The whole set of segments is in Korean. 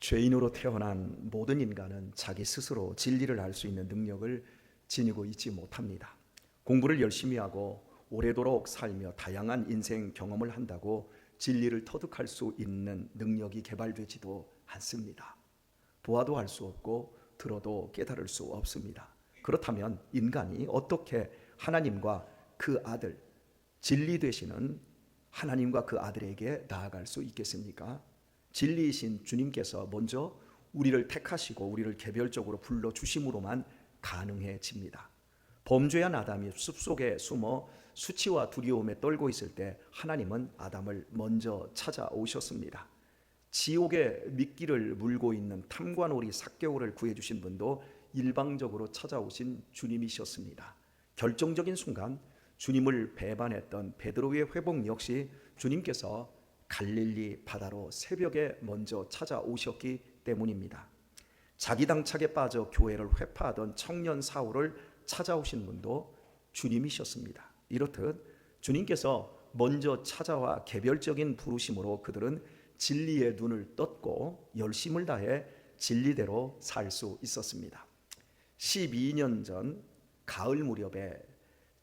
죄인으로 태어난 모든 인간은 자기 스스로 진리를 알 수 있는 능력을 지니고 있지 못합니다. 공부를 열심히 하고 오래도록 살며 다양한 인생 경험을 한다고 진리를 터득할 수 있는 능력이 개발되지도 않습니다. 보아도 알 수 없고 들어도 깨달을 수 없습니다. 그렇다면 인간이 어떻게 하나님과 그 아들, 진리 되시는 하나님과 그 아들에게 나아갈 수 있겠습니까? 진리이신 주님께서 먼저 우리를 택하시고 우리를 개별적으로 불러주심으로만 가능해집니다. 범죄한 아담이 숲속에 숨어 수치와 두려움에 떨고 있을 때 하나님은 아담을 먼저 찾아오셨습니다. 지옥의 미끼를 물고 있는 탐관오리 삭개오를 구해주신 분도 일방적으로 찾아오신 주님이셨습니다. 결정적인 순간 주님을 배반했던 베드로의 회복 역시 주님께서 갈릴리 바다로 새벽에 먼저 찾아오셨기 때문입니다. 자기당착에 빠져 교회를 회파하던 청년 사울을 찾아오신 분도 주님이셨습니다. 이렇듯 주님께서 먼저 찾아와 개별적인 부르심으로 그들은 진리의 눈을 떴고 열심을 다해 진리대로 살 수 있었습니다. 12년 전 가을 무렵에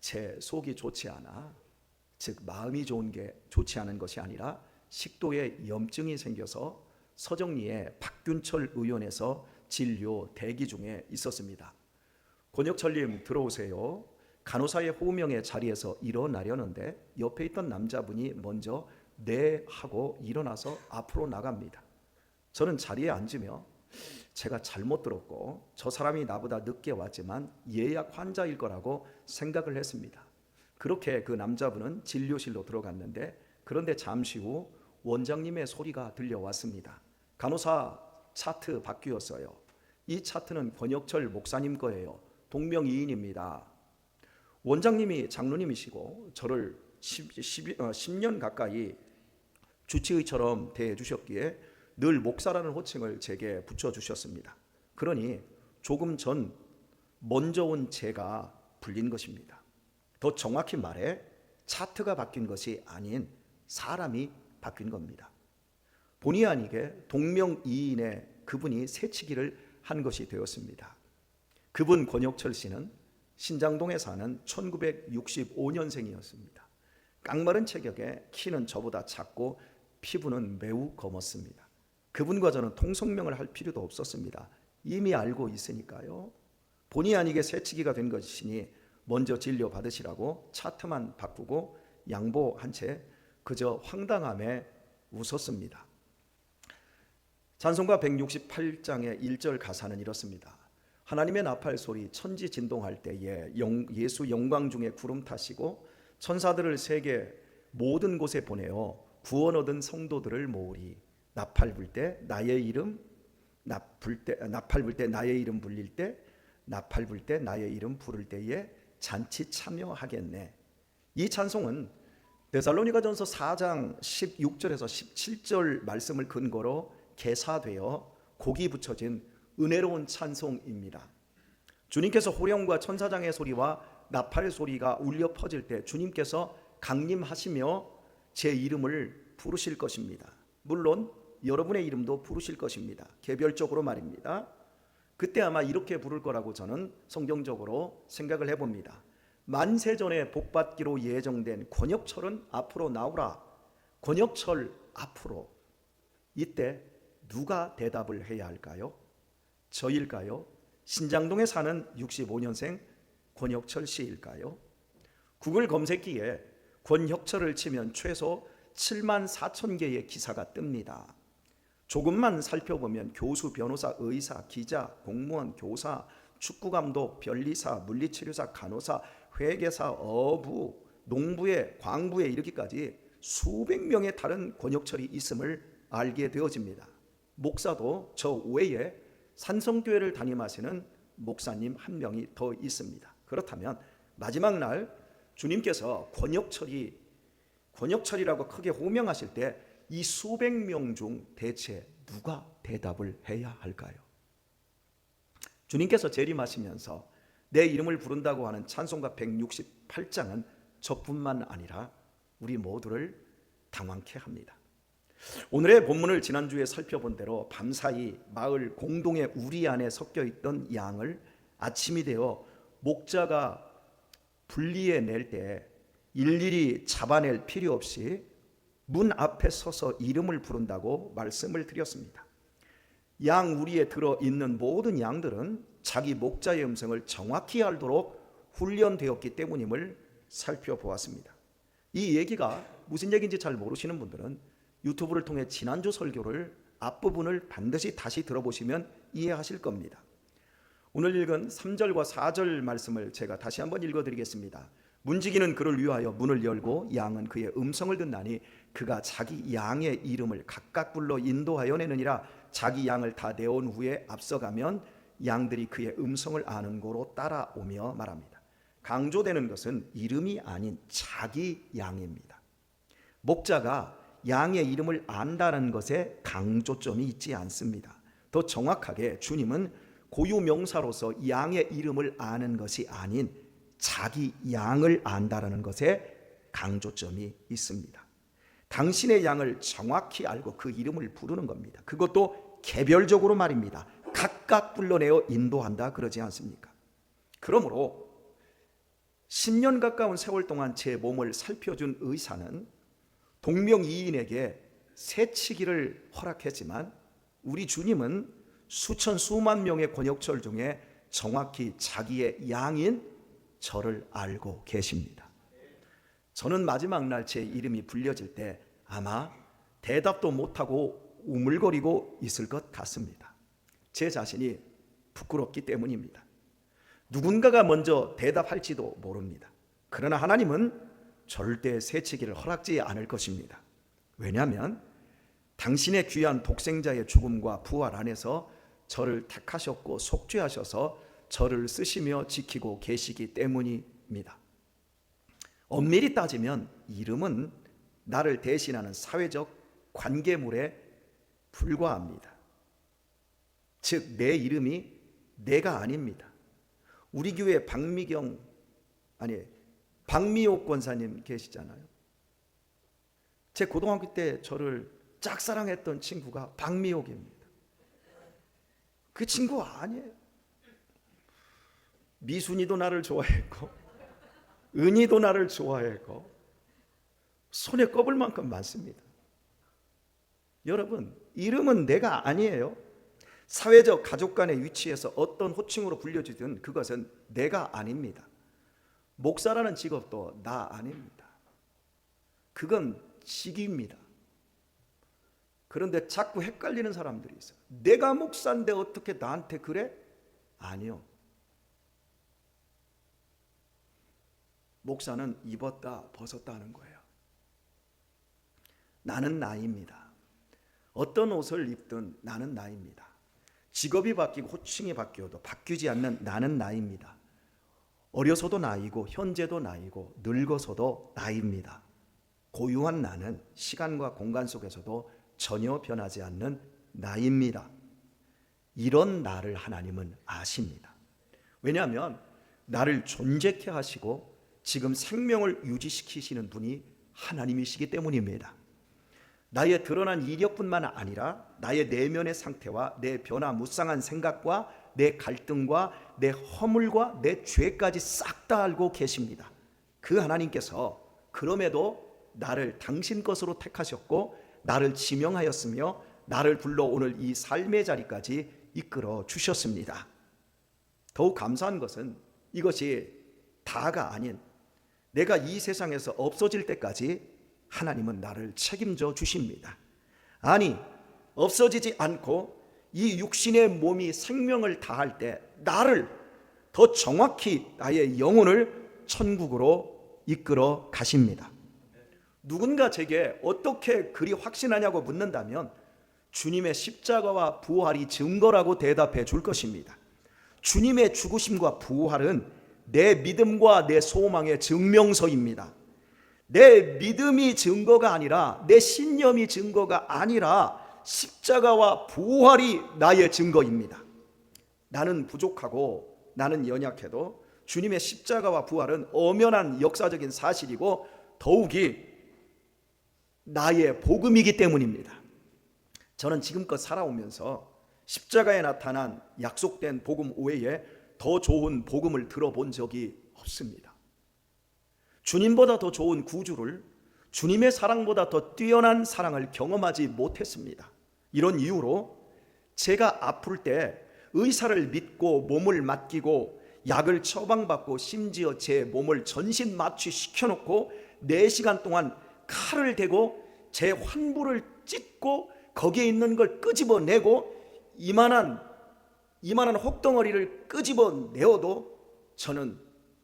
제 속이 좋지 않아, 즉 마음이 좋은 게 좋지 않은 것이 아니라 식도에 염증이 생겨서 서정리의 박균철 의원에서 진료 대기 중에 있었습니다. 권혁철님 들어오세요. 간호사의 호명의 자리에서 일어나려는데 옆에 있던 남자분이 먼저 네 하고 일어나서 앞으로 나갑니다. 저는 자리에 앉으며 제가 잘못 들었고 저 사람이 나보다 늦게 왔지만 예약 환자일 거라고 생각을 했습니다. 그렇게 그 남자분은 진료실로 들어갔는데 그런데 잠시 후 원장님의 소리가 들려왔습니다. 간호사 차트 바뀌었어요. 이 차트는 권혁철 목사님 거예요. 동명이인입니다. 원장님이 장로님이시고 저를 10년 가까이 주치의처럼 대해주셨기에 늘 목사라는 호칭을 제게 붙여주셨습니다. 그러니 조금 전 먼저 온 제가 불린 것입니다. 더 정확히 말해 차트가 바뀐 것이 아닌 사람이 바뀐 겁니다. 본의 아니게 동명이인의 그분이 새치기를 한 것이 되었습니다. 그분 권혁철 씨는 신장동에 사는 1965년생이었습니다. 깡마른 체격에 키는 저보다 작고 피부는 매우 검었습니다. 그분과 저는 통성명을 할 필요도 없었습니다. 이미 알고 있으니까요. 본의 아니게 새치기가 된 것이니 먼저 진료 받으시라고 차트만 바꾸고 양보한 채 그저 황당함에 웃었습니다. 찬송가 168장의 1절 가사는 이렇습니다. 하나님의 나팔 소리 천지 진동할 때에 예수 영광 중에 구름 타시고 천사들을 세계 모든 곳에 보내어 구원 얻은 성도들을 모으리. 나팔 불 때 나의 이름 나팔 불 때 나의 이름 불릴 때 나팔 불 때 나의 이름 부를 때에 잔치 참여하겠네. 이 찬송은 데살로니가전서 4장 16절에서 17절 말씀을 근거로 개사되어 곡이 붙여진 은혜로운 찬송입니다. 주님께서 호령과 천사장의 소리와 나팔 소리가 울려 퍼질 때 주님께서 강림하시며 제 이름을 부르실 것입니다. 물론 여러분의 이름도 부르실 것입니다. 개별적으로 말입니다. 그때 아마 이렇게 부를 거라고 저는 성경적으로 생각을 해봅니다. 만세전에 복받기로 예정된 권혁철은 앞으로 나오라. 권혁철 앞으로. 이때 누가 대답을 해야 할까요? 저일까요? 신장동에 사는 65년생 권혁철 씨일까요? 구글 검색기에 권혁철을 치면 최소 7만 4천 개의 기사가 뜹니다. 조금만 살펴보면 교수, 변호사, 의사, 기자, 공무원, 교사, 축구감독, 변리사, 물리치료사, 간호사, 회계사, 어부, 농부에, 광부에 이르기까지 수백 명의 다른 권혁철이 있음을 알게 되어집니다. 목사도 저 외에 산성교회를 담임하시는 목사님 한 명이 더 있습니다. 그렇다면 마지막 날 주님께서 권혁철이라고 크게 호명하실 때 이 수백 명 중 대체 누가 대답을 해야 할까요? 주님께서 재림하시면서 내 이름을 부른다고 하는 찬송가 168장은 저뿐만 아니라 우리 모두를 당황케 합니다. 오늘의 본문을 지난주에 살펴본 대로 밤사이 마을 공동의 우리 안에 섞여 있던 양을 아침이 되어 목자가 분리해낼 때 일일이 잡아낼 필요 없이 문 앞에 서서 이름을 부른다고 말씀을 드렸습니다. 양 우리에 들어있는 모든 양들은 자기 목자의 음성을 정확히 알도록 훈련되었기 때문임을 살펴보았습니다. 이 얘기가 무슨 얘기인지 잘 모르시는 분들은 유튜브를 통해 지난주 설교를 앞부분을 반드시 다시 들어보시면 이해하실 겁니다. 오늘 읽은 3절과 4절 말씀을 제가 다시 한번 읽어드리겠습니다. 문지기는 그를 위하여 문을 열고 양은 그의 음성을 듣나니 그가 자기 양의 이름을 각각 불러 인도하여 내느니라. 자기 양을 다 내온 후에 앞서가면 양들이 그의 음성을 아는 고로 따라오며 말합니다. 강조되는 것은 이름이 아닌 자기 양입니다. 목자가 양의 이름을 안다는 것에 강조점이 있지 않습니다. 더 정확하게 주님은 고유명사로서 양의 이름을 아는 것이 아닌 자기 양을 안다라는 것에 강조점이 있습니다. 당신의 양을 정확히 알고 그 이름을 부르는 겁니다. 그것도 개별적으로 말입니다. 각각 불러내어 인도한다 그러지 않습니까? 그러므로 10년 가까운 세월 동안 제 몸을 살펴준 의사는 동명이인에게 새치기를 허락했지만 우리 주님은 수천 수만 명의 권역절 중에 정확히 자기의 양인 저를 알고 계십니다. 저는 마지막 날 제 이름이 불려질 때 아마 대답도 못하고 우물거리고 있을 것 같습니다. 제 자신이 부끄럽기 때문입니다. 누군가가 먼저 대답할지도 모릅니다. 그러나 하나님은 절대 새치기를 허락지 않을 것입니다. 왜냐하면 당신의 귀한 독생자의 죽음과 부활 안에서 저를 택하셨고 속죄하셔서 저를 쓰시며 지키고 계시기 때문입니다. 엄밀히 따지면 이름은 나를 대신하는 사회적 관계물에 불과합니다. 즉 내 이름이 내가 아닙니다. 우리 교회 박미옥 권사님 계시잖아요. 제 고등학교 때 저를 짝사랑했던 친구가 박미옥입니다. 그 친구 아니에요. 미순이도 나를 좋아했고 은희도 나를 좋아했고 손에 꼽을 만큼 많습니다. 여러분, 이름은 내가 아니에요. 사회적 가족 간의 위치에서 어떤 호칭으로 불려지든 그것은 내가 아닙니다. 목사라는 직업도 나 아닙니다. 그건 직위입니다. 그런데 자꾸 헷갈리는 사람들이 있어요. 내가 목사인데 어떻게 나한테 그래? 아니요. 목사는 입었다 벗었다 하는 거예요. 나는 나입니다. 어떤 옷을 입든 나는 나입니다. 직업이 바뀌고 호칭이 바뀌어도 바뀌지 않는 나는 나입니다. 어려서도 나이고 현재도 나이고 늙어서도 나입니다. 고유한 나는 시간과 공간 속에서도 전혀 변하지 않는 나입니다. 이런 나를 하나님은 아십니다. 왜냐하면 나를 존재케 하시고 지금 생명을 유지시키시는 분이 하나님이시기 때문입니다. 나의 드러난 이력뿐만 아니라 나의 내면의 상태와 내 변화무쌍한 생각과 내 갈등과 내 허물과 내 죄까지 싹 다 알고 계십니다. 그 하나님께서 그럼에도 나를 당신 것으로 택하셨고 나를 지명하였으며 나를 불러 오늘 이 삶의 자리까지 이끌어 주셨습니다. 더욱 감사한 것은 이것이 다가 아닌 내가 이 세상에서 없어질 때까지 하나님은 나를 책임져 주십니다. 아니, 없어지지 않고 이 육신의 몸이 생명을 다할 때 나를 더 정확히 나의 영혼을 천국으로 이끌어 가십니다. 누군가 제게 어떻게 그리 확신하냐고 묻는다면 주님의 십자가와 부활이 증거라고 대답해 줄 것입니다. 주님의 죽으심과 부활은 내 믿음과 내 소망의 증명서입니다. 내 믿음이 증거가 아니라 내 신념이 증거가 아니라 십자가와 부활이 나의 증거입니다. 나는 부족하고 나는 연약해도 주님의 십자가와 부활은 엄연한 역사적인 사실이고 더욱이 나의 복음이기 때문입니다. 저는 지금껏 살아오면서 십자가에 나타난 약속된 복음 외에 더 좋은 복음을 들어본 적이 없습니다. 주님보다 더 좋은 구주를, 주님의 사랑보다 더 뛰어난 사랑을 경험하지 못했습니다. 이런 이유로 제가 아플 때 의사를 믿고 몸을 맡기고 약을 처방받고 심지어 제 몸을 전신 마취시켜놓고 4시간 동안 칼을 대고 제 환부를 찢고 거기에 있는 걸 끄집어내고 이만한 혹덩어리를 끄집어내어도 저는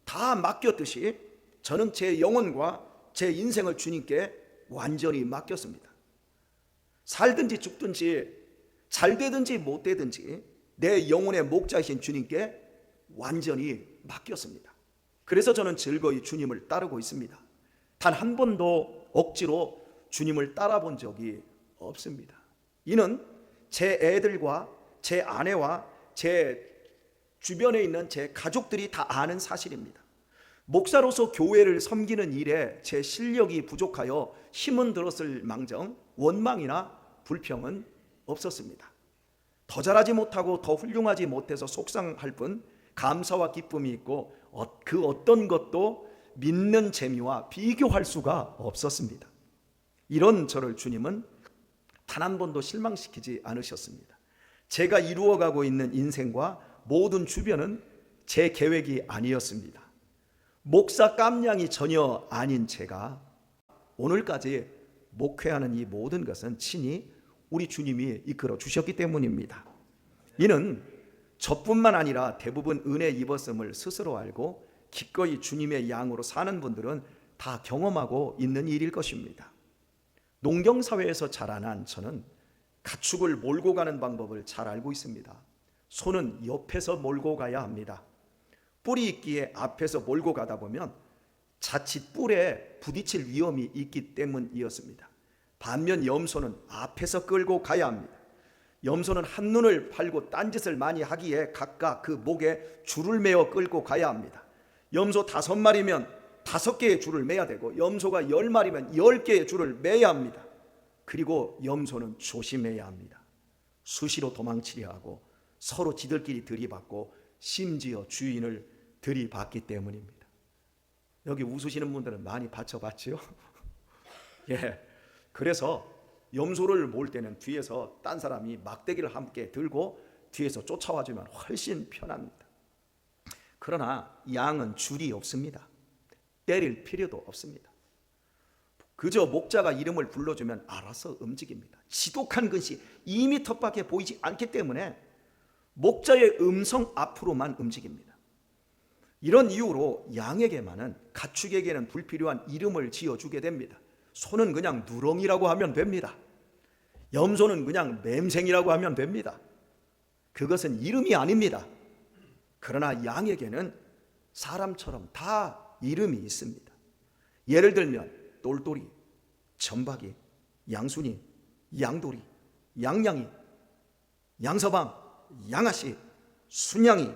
다 맡겼듯이 저는 제 영혼과 제 인생을 주님께 완전히 맡겼습니다. 살든지 죽든지 잘 되든지 못 되든지 내 영혼의 목자이신 주님께 완전히 맡겼습니다. 그래서 저는 즐거이 주님을 따르고 있습니다. 단 한 번도 억지로 주님을 따라 본 적이 없습니다. 이는 제 애들과 제 아내와 제 주변에 있는 제 가족들이 다 아는 사실입니다. 목사로서 교회를 섬기는 일에 제 실력이 부족하여 힘은 들었을 망정 원망이나 불평은 없었습니다. 더 잘하지 못하고 더 훌륭하지 못해서 속상할 뿐 감사와 기쁨이 있고 그 어떤 것도 믿는 재미와 비교할 수가 없었습니다. 이런 저를 주님은 단 한 번도 실망시키지 않으셨습니다. 제가 이루어가고 있는 인생과 모든 주변은 제 계획이 아니었습니다. 목사 깜냥이 전혀 아닌 제가 오늘까지 목회하는 이 모든 것은 친히 우리 주님이 이끌어 주셨기 때문입니다. 이는 저뿐만 아니라 대부분 은혜 입었음을 스스로 알고 기꺼이 주님의 양으로 사는 분들은 다 경험하고 있는 일일 것입니다. 농경사회에서 자라난 저는 가축을 몰고 가는 방법을 잘 알고 있습니다. 소는 옆에서 몰고 가야 합니다. 뿔이 있기에 앞에서 몰고 가다 보면 자칫 뿔에 부딪힐 위험이 있기 때문이었습니다. 반면 염소는 앞에서 끌고 가야 합니다. 염소는 한눈을 팔고 딴짓을 많이 하기에 각각 그 목에 줄을 매어 끌고 가야 합니다. 염소 5마리면 5개의 줄을 매야 되고 염소가 10마리면 10개의 줄을 매야 합니다. 그리고 염소는 조심해야 합니다. 수시로 도망치려 하고 서로 지들끼리 들이받고 심지어 주인을 들이받기 때문입니다. 여기 웃으시는 분들은 많이 받쳐봤지요? 예. 그래서 염소를 몰 때는 뒤에서 딴 사람이 막대기를 함께 들고 뒤에서 쫓아와주면 훨씬 편합니다. 그러나 양은 줄이 없습니다. 때릴 필요도 없습니다. 그저 목자가 이름을 불러주면 알아서 움직입니다. 지독한 것이 2m밖에 보이지 않기 때문에 목자의 음성 앞으로만 움직입니다. 이런 이유로 양에게만은 가축에게는 불필요한 이름을 지어주게 됩니다. 소는 그냥 누렁이라고 하면 됩니다. 염소는 그냥 맴생이라고 하면 됩니다. 그것은 이름이 아닙니다. 그러나 양에게는 사람처럼 다 이름이 있습니다. 예를 들면 똘똘이, 점박이, 양순이, 양돌이, 양냥이, 양서방, 양아씨, 순양이,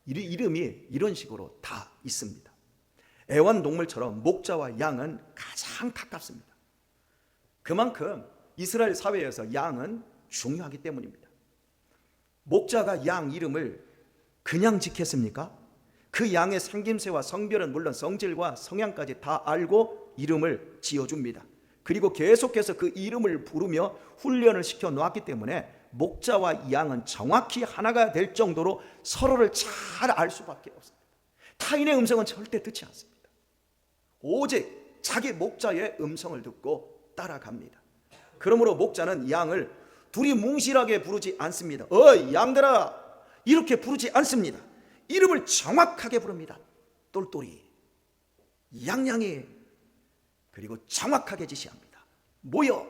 이름이 이런 식으로 다 있습니다. 애완동물처럼 목자와 양은 가장 가깝습니다. 그만큼 이스라엘 사회에서 양은 중요하기 때문입니다. 목자가 양 이름을 그냥 지켰습니까? 그 양의 생김새와 성별은 물론 성질과 성향까지 다 알고 이름을 지어줍니다. 그리고 계속해서 그 이름을 부르며 훈련을 시켜 놓았기 때문에 목자와 양은 정확히 하나가 될 정도로 서로를 잘 알 수밖에 없습니다. 타인의 음성은 절대 듣지 않습니다. 오직 자기 목자의 음성을 듣고 따라갑니다. 그러므로 목자는 양을 둘이 뭉실하게 부르지 않습니다. 어이 양들아 이렇게 부르지 않습니다. 이름을 정확하게 부릅니다. 똘똘이, 양양이, 그리고 정확하게 지시합니다. 모여,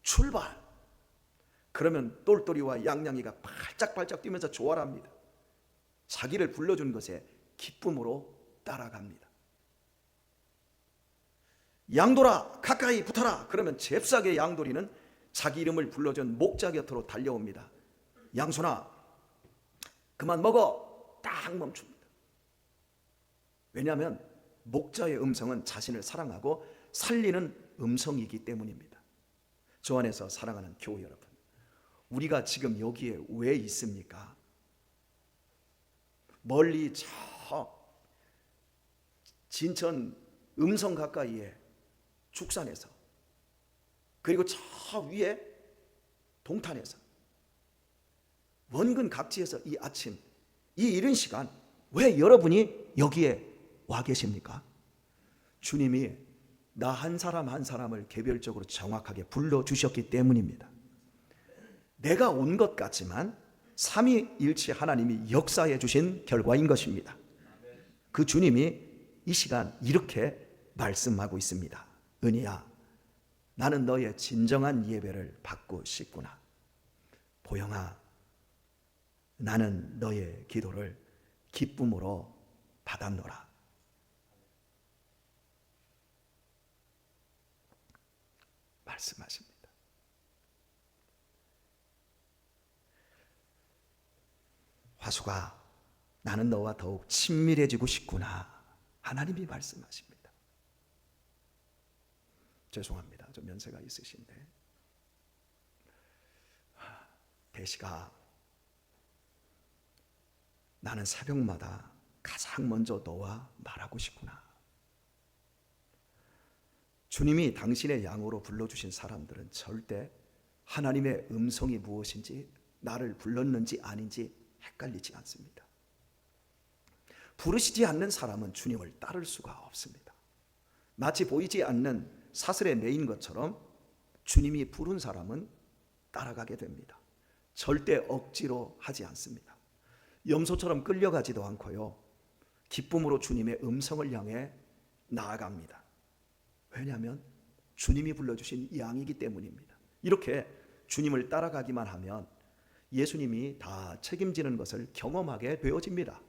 출발. 그러면 똘똘이와 양양이가 발짝발짝 뛰면서 조화합니다. 자기를 불러준 것에 기쁨으로 따라갑니다. 양돌아 가까이 붙어라. 그러면 잽싸게 양돌이는 자기 이름을 불러준 목자 곁으로 달려옵니다. 양손아 그만 먹어. 딱 멈춥니다. 왜냐하면 목자의 음성은 자신을 사랑하고 살리는 음성이기 때문입니다. 주 안에서 사랑하는 교회 여러분, 우리가 지금 여기에 왜 있습니까? 멀리 저 진천 음성 가까이에 축산에서, 그리고 저 위에 동탄에서, 원근 각지에서 이 아침, 이 이른 시간 왜 여러분이 여기에 와 계십니까? 주님이 나 한 사람 한 사람을 개별적으로 정확하게 불러주셨기 때문입니다. 내가 온 것 같지만 삼위일체 하나님이 역사해 주신 결과인 것입니다. 그 주님이 이 시간 이렇게 말씀하고 있습니다. 은희야, 나는 너의 진정한 예배를 받고 싶구나. 보영아, 나는 너의 기도를 기쁨으로 받았노라. 말씀하십니다. 화수가, 나는 너와 더욱 친밀해지고 싶구나. 하나님이 말씀하십니다. 죄송합니다. 좀 연세가 있으신데, 대시가, 나는 새벽마다 가장 먼저 너와 말하고 싶구나. 주님이 당신의 양으로 불러주신 사람들은 절대 하나님의 음성이 무엇인지, 나를 불렀는지 아닌지 헷갈리지 않습니다. 부르시지 않는 사람은 주님을 따를 수가 없습니다. 마치 보이지 않는 사슬에 매인 것처럼 주님이 부른 사람은 따라가게 됩니다. 절대 억지로 하지 않습니다. 염소처럼 끌려가지도 않고요, 기쁨으로 주님의 음성을 향해 나아갑니다. 왜냐하면 주님이 불러주신 양이기 때문입니다. 이렇게 주님을 따라가기만 하면 예수님이 다 책임지는 것을 경험하게 되어집니다.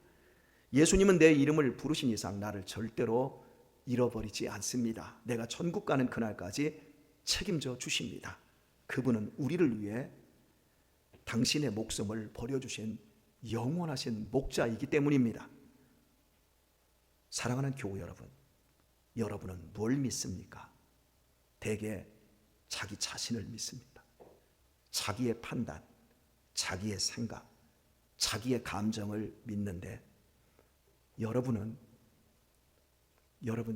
예수님은 내 이름을 부르신 이상 나를 절대로 잃어버리지 않습니다. 내가 천국 가는 그날까지 책임져 주십니다. 그분은 우리를 위해 당신의 목숨을 버려주신 영원하신 목자이기 때문입니다. 사랑하는 교우 여러분, 여러분은 뭘 믿습니까? 대개 자기 자신을 믿습니다. 자기의 판단, 자기의 생각, 자기의 감정을 믿는데, 여러분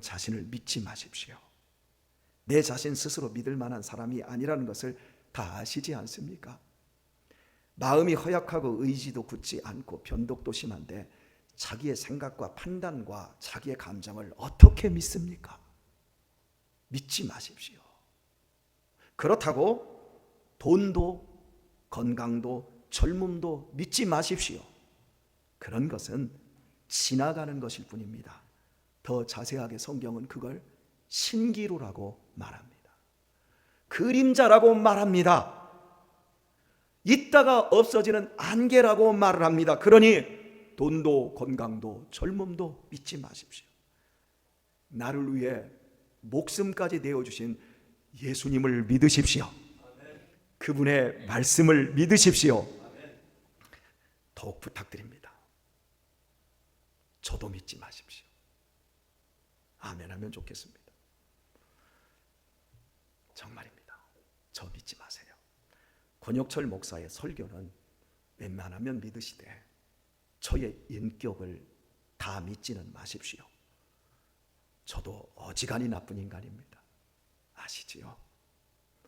자신을 믿지 마십시오. 내 자신 스스로 믿을 만한 사람이 아니라는 것을 다 아시지 않습니까? 마음이 허약하고 의지도 굳지 않고 변덕도 심한데 자기의 생각과 판단과 자기의 감정을 어떻게 믿습니까? 믿지 마십시오. 그렇다고 돈도 건강도 젊음도 믿지 마십시오. 그런 것은 지나가는 것일 뿐입니다. 더 자세하게 성경은 그걸 신기루라고 말합니다. 그림자라고 말합니다. 있다가 없어지는 안개라고 말을 합니다. 그러니 돈도 건강도 젊음도 믿지 마십시오. 나를 위해 목숨까지 내어주신 예수님을 믿으십시오. 그분의 말씀을 믿으십시오. 더욱 부탁드립니다. 저도 믿지 마십시오. 아멘 하면 좋겠습니다. 정말입니다. 저 믿지 마세요. 권혁철 목사의 설교는 웬만하면 믿으시되 저의 인격을 다 믿지는 마십시오. 저도 어지간히 나쁜 인간입니다. 아시지요?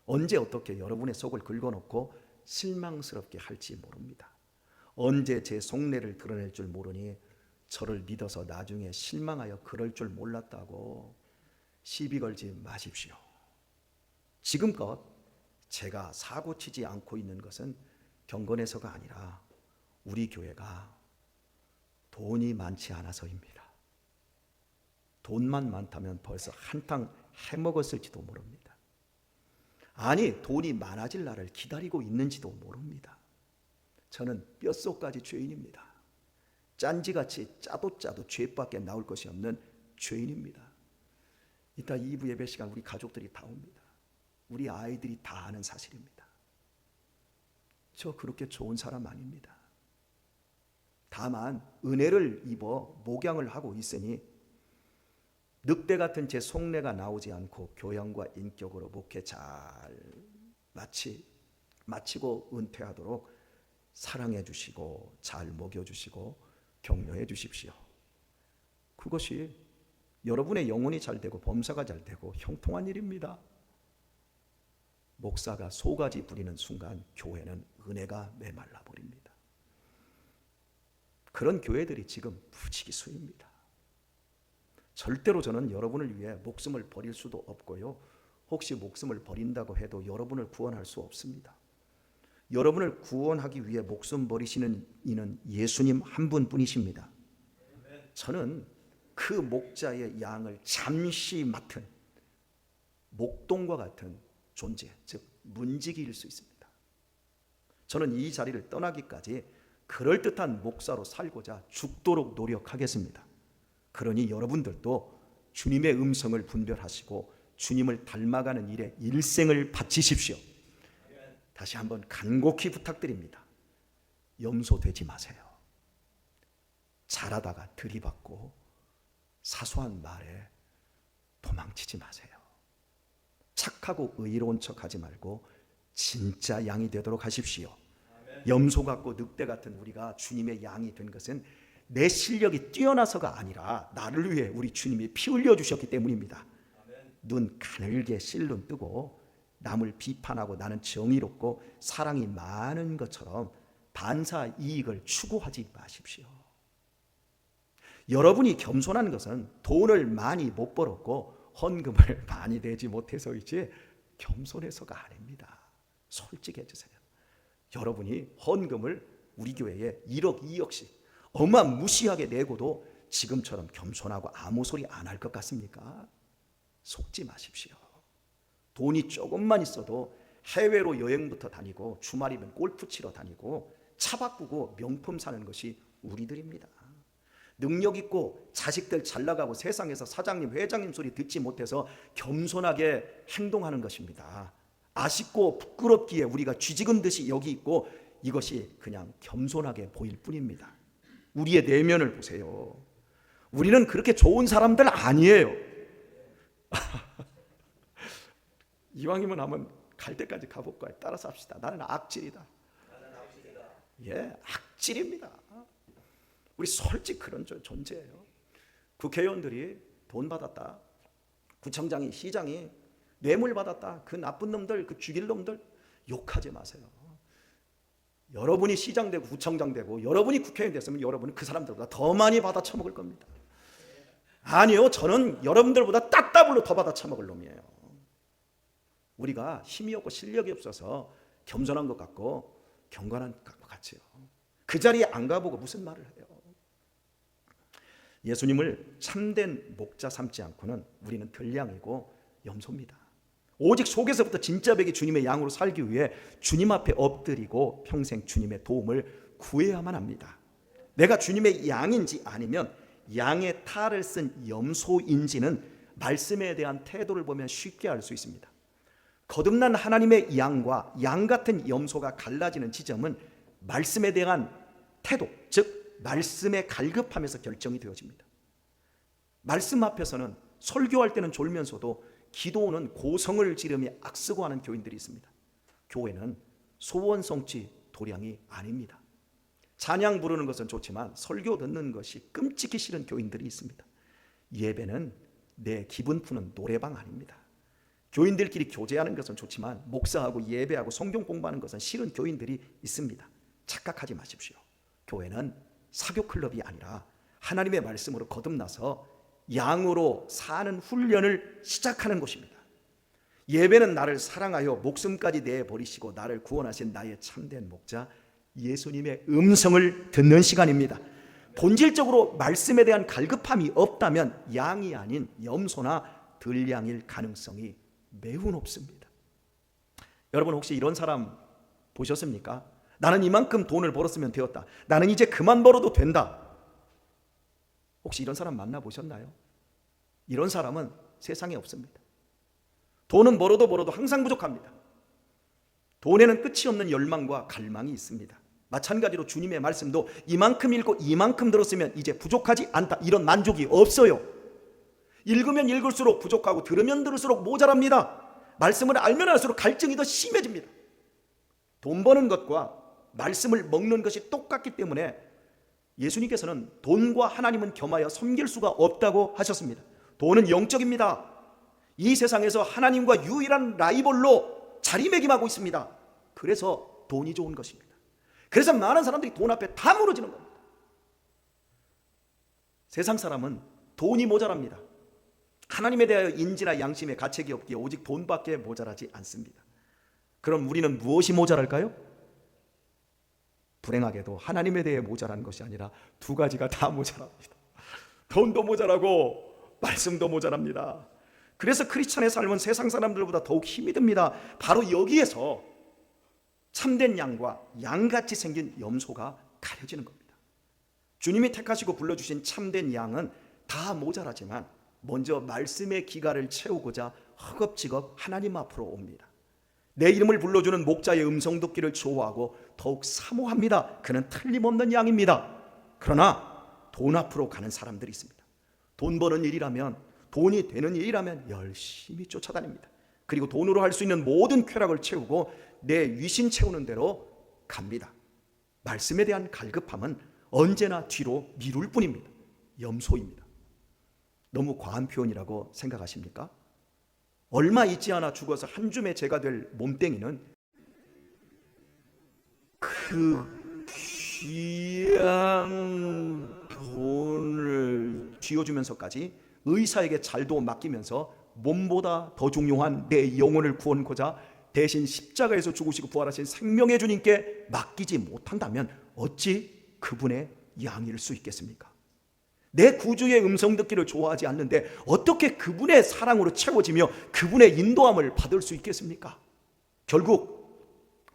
언제 어떻게 여러분의 속을 긁어놓고 실망스럽게 할지 모릅니다. 언제 제 속내를 드러낼 줄 모르니 저를 믿어서 나중에 실망하여 그럴 줄 몰랐다고 시비 걸지 마십시오. 지금껏 제가 사고치지 않고 있는 것은 경건에서가 아니라 우리 교회가 돈이 많지 않아서입니다. 돈만 많다면 벌써 한탕 해먹었을지도 모릅니다. 아니, 돈이 많아질 날을 기다리고 있는지도 모릅니다. 저는 뼛속까지 죄인입니다. 짠지같이 짜도 죄밖에 나올 것이 없는 죄인입니다. 이따 2부 예배 시간 우리 가족들이 다 옵니다. 우리 아이들이 다 아는 사실입니다. 저 그렇게 좋은 사람 아닙니다. 다만 은혜를 입어 목양을 하고 있으니 늑대 같은 제 속내가 나오지 않고 교양과 인격으로 목회 잘 마치고 은퇴하도록 사랑해 주시고 잘 먹여 주시고 격려해 주십시오. 그것이 여러분의 영혼이 잘 되고 범사가 잘 되고 형통한 일입니다. 목사가 소가지 부리는 순간 교회는 은혜가 메말라 버립니다. 그런 교회들이 지금 부지기수입니다. 절대로 저는 여러분을 위해 목숨을 버릴 수도 없고요. 혹시 목숨을 버린다고 해도 여러분을 구원할 수 없습니다. 여러분을 구원하기 위해 목숨 버리시는 이는 예수님 한 분뿐이십니다. 저는 그 목자의 양을 잠시 맡은 목동과 같은 존재, 즉 문지기일 수 있습니다. 저는 이 자리를 떠나기까지 그럴듯한 목사로 살고자 죽도록 노력하겠습니다. 그러니 여러분들도 주님의 음성을 분별하시고 주님을 닮아가는 일에 일생을 바치십시오. 다시 한번 간곡히 부탁드립니다. 염소되지 마세요. 잘하다가 들이받고 사소한 말에 도망치지 마세요. 착하고 의로운 척하지 말고 진짜 양이 되도록 하십시오. 염소 같고 늑대 같은 우리가 주님의 양이 된 것은 내 실력이 뛰어나서가 아니라 나를 위해 우리 주님이 피 흘려 주셨기 때문입니다. 눈 가늘게 실눈 뜨고 남을 비판하고 나는 정의롭고 사랑이 많은 것처럼 반사 이익을 추구하지 마십시오. 여러분이 겸손한 것은 돈을 많이 못 벌었고 헌금을 많이 내지 못해서이지 겸손해서가 아닙니다. 솔직해지세요. 여러분이 헌금을 우리 교회에 1억 2억씩 어마무시하게 내고도 지금처럼 겸손하고 아무 소리 안 할 것 같습니까? 속지 마십시오. 돈이 조금만 있어도 해외로 여행부터 다니고 주말이면 골프 치러 다니고 차 바꾸고 명품 사는 것이 우리들입니다. 능력 있고 자식들 잘 나가고 세상에서 사장님 회장님 소리 듣지 못해서 겸손하게 행동하는 것입니다. 아쉽고 부끄럽기에 우리가 쥐지근 듯이 여기 있고 이것이 그냥 겸손하게 보일 뿐입니다. 우리의 내면을 보세요. 우리는 그렇게 좋은 사람들 아니에요. 이왕이면 한번 갈 때까지 가볼까요? 따라서 합시다. 나는 악질이다. 예, 악질입니다. 우리 솔직히 그런 존재예요. 국회의원들이 돈 받았다, 구청장이 시장이 뇌물 받았다, 그 나쁜 놈들, 그 죽일 놈들 욕하지 마세요. 여러분이 시장 되고 구청장 되고 여러분이 국회의원 됐으면 여러분은 그 사람들보다 더 많이 받아 처먹을 겁니다. 아니요, 저는 여러분들보다 따따블로 더 받아 처먹을 놈이에요. 우리가 힘이 없고 실력이 없어서 겸손한 것 같고 경건한 것 같지요. 그 자리에 안 가보고 무슨 말을 해요. 예수님을 참된 목자 삼지 않고는 우리는 들량이고 염소입니다. 오직 속에서부터 진짜 백이 주님의 양으로 살기 위해 주님 앞에 엎드리고 평생 주님의 도움을 구해야만 합니다. 내가 주님의 양인지 아니면 양의 탈을 쓴 염소인지는 말씀에 대한 태도를 보면 쉽게 알 수 있습니다. 거듭난 하나님의 양과 양 같은 염소가 갈라지는 지점은 말씀에 대한 태도, 즉 말씀에 갈급함에서 결정이 되어집니다. 말씀 앞에서는 설교할 때는 졸면서도 기도는 고성을 지르며 악쓰고하는 교인들이 있습니다. 교회는 소원성취 도량이 아닙니다. 찬양 부르는 것은 좋지만 설교 듣는 것이 끔찍히 싫은 교인들이 있습니다. 예배는 내 기분 푸는 노래방 아닙니다. 교인들끼리 교제하는 것은 좋지만 목사하고 예배하고 성경 공부하는 것은 싫은 교인들이 있습니다. 착각하지 마십시오. 교회는 사교 클럽이 아니라 하나님의 말씀으로 거듭나서 양으로 사는 훈련을 시작하는 곳입니다. 예배는 나를 사랑하여 목숨까지 내버리시고 나를 구원하신 나의 참된 목자 예수님의 음성을 듣는 시간입니다. 본질적으로 말씀에 대한 갈급함이 없다면 양이 아닌 염소나 들량일 가능성이 매우 높습니다. 여러분 혹시 이런 사람 보셨습니까? 나는 이만큼 돈을 벌었으면 되었다. 나는 이제 그만 벌어도 된다. 혹시 이런 사람 만나보셨나요? 이런 사람은 세상에 없습니다. 돈은 벌어도 항상 부족합니다. 돈에는 끝이 없는 열망과 갈망이 있습니다. 마찬가지로 주님의 말씀도 이만큼 읽고 이만큼 들었으면 이제 부족하지 않다, 이런 만족이 없어요. 읽으면 읽을수록 부족하고 들으면 들을수록 모자랍니다. 말씀을 알면 알수록 갈증이 더 심해집니다. 돈 버는 것과 말씀을 먹는 것이 똑같기 때문에 예수님께서는 돈과 하나님은 겸하여 섬길 수가 없다고 하셨습니다. 돈은 영적입니다. 이 세상에서 하나님과 유일한 라이벌로 자리매김하고 있습니다. 그래서 돈이 좋은 것입니다. 그래서 많은 사람들이 돈 앞에 다 무너지는 겁니다. 세상 사람은 돈이 모자랍니다. 하나님에 대하여 인지나 양심에 가책이 없기에 오직 돈밖에 모자라지 않습니다. 그럼 우리는 무엇이 모자랄까요? 불행하게도 하나님에 대해 모자란 것이 아니라 두 가지가 다 모자랍니다. 돈도 모자라고 말씀도 모자랍니다. 그래서 크리스천의 삶은 세상 사람들보다 더욱 힘이 듭니다. 바로 여기에서 참된 양과 양같이 생긴 염소가 가려지는 겁니다. 주님이 택하시고 불러주신 참된 양은 다 모자라지만 먼저 말씀의 기갈을 채우고자 허겁지겁 하나님 앞으로 옵니다. 내 이름을 불러주는 목자의 음성 듣기를 좋아하고 더욱 사모합니다. 그는 틀림없는 양입니다. 그러나 돈 앞으로 가는 사람들이 있습니다. 돈 버는 일이라면, 돈이 되는 일이라면 열심히 쫓아다닙니다. 그리고 돈으로 할 수 있는 모든 쾌락을 채우고 내 위신 채우는 대로 갑니다. 말씀에 대한 갈급함은 언제나 뒤로 미룰 뿐입니다. 염소입니다. 너무 과한 표현이라고 생각하십니까? 얼마 있지 않아 죽어서 한 줌의 재가 될 몸뚱이는 그 귀한 돈을 쥐어주면서까지 의사에게 잘도 맡기면서 몸보다 더 중요한 내 영혼을 구원코자 대신 십자가에서 죽으시고 부활하신 생명의 주님께 맡기지 못한다면 어찌 그분의 양일 수 있겠습니까? 내 구주의 음성 듣기를 좋아하지 않는데 어떻게 그분의 사랑으로 채워지며 그분의 인도함을 받을 수 있겠습니까? 결국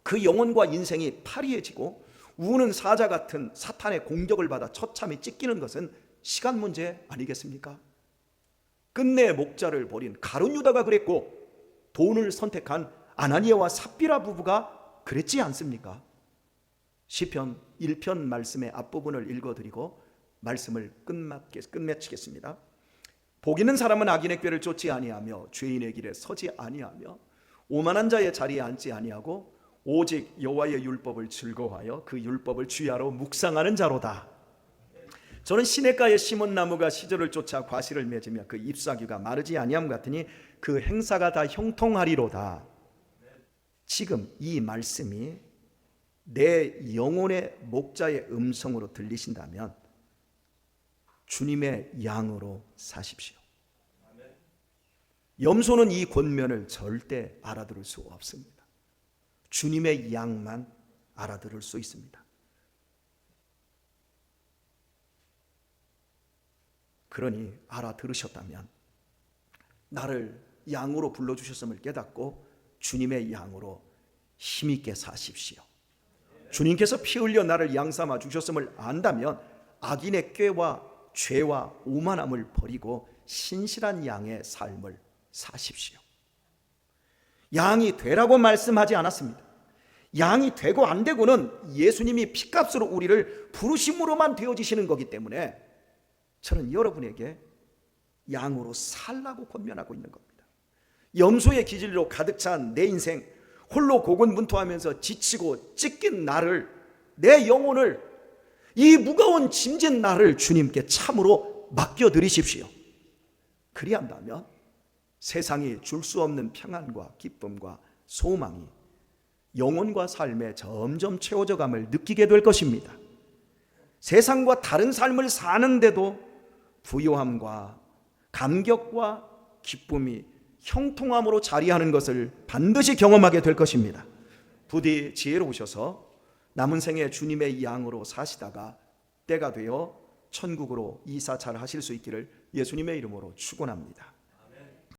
그 영혼과 인생이 파리해지고 우는 사자 같은 사탄의 공격을 받아 처참히 찢기는 것은 시간 문제 아니겠습니까? 끝내 목자를 버린 가룟 유다가 그랬고 돈을 선택한 아나니아와 삽비라 부부가 그랬지 않습니까? 시편 1편 말씀의 앞부분을 읽어드리고 말씀을 끝맺히겠습니다. 복 있는 사람은 악인의 꾀를 쫓지 아니하며 죄인의 길에 서지 아니하며 오만한 자의 자리에 앉지 아니하고 오직 여호와의 율법을 즐거워하여 그 율법을 주야로 묵상하는 자로다. 저는 시냇가에 심은 나무가 시절을 쫓아 과실을 맺으며 그 잎사귀가 마르지 아니함 같으니 그 행사가 다 형통하리로다. 지금 이 말씀이 내 영혼의 목자의 음성으로 들리신다면 주님의 양으로 사십시오. 염소는 이 권면을 절대 알아들을 수 없습니다. 주님의 양만 알아들을 수 있습니다. 그러니 알아들으셨다면 나를 양으로 불러주셨음을 깨닫고 주님의 양으로 힘있게 사십시오. 주님께서 피 흘려 나를 양 삼아 주셨음을 안다면 악인의 꾀와 죄와 오만함을 버리고 신실한 양의 삶을 사십시오. 양이 되라고 말씀하지 않았습니다. 양이 되고 안 되고는 예수님이 피값으로 우리를 부르심으로만 되어지시는 거기 때문에 저는 여러분에게 양으로 살라고 권면하고 있는 겁니다. 염소의 기질로 가득 찬 내 인생, 홀로 고군분투하면서 지치고 찢긴 나를, 내 영혼을, 이 무거운 짐진 나를 주님께 참으로 맡겨드리십시오. 그리한다면 세상이 줄 수 없는 평안과 기쁨과 소망이 영혼과 삶에 점점 채워져 감을 느끼게 될 것입니다. 세상과 다른 삶을 사는데도 부요함과 감격과 기쁨이 형통함으로 자리하는 것을 반드시 경험하게 될 것입니다. 부디 지혜로우셔서 남은 생에 주님의 양으로 사시다가 때가 되어 천국으로 이사차를 하실 수 있기를 예수님의 이름으로 축원합니다.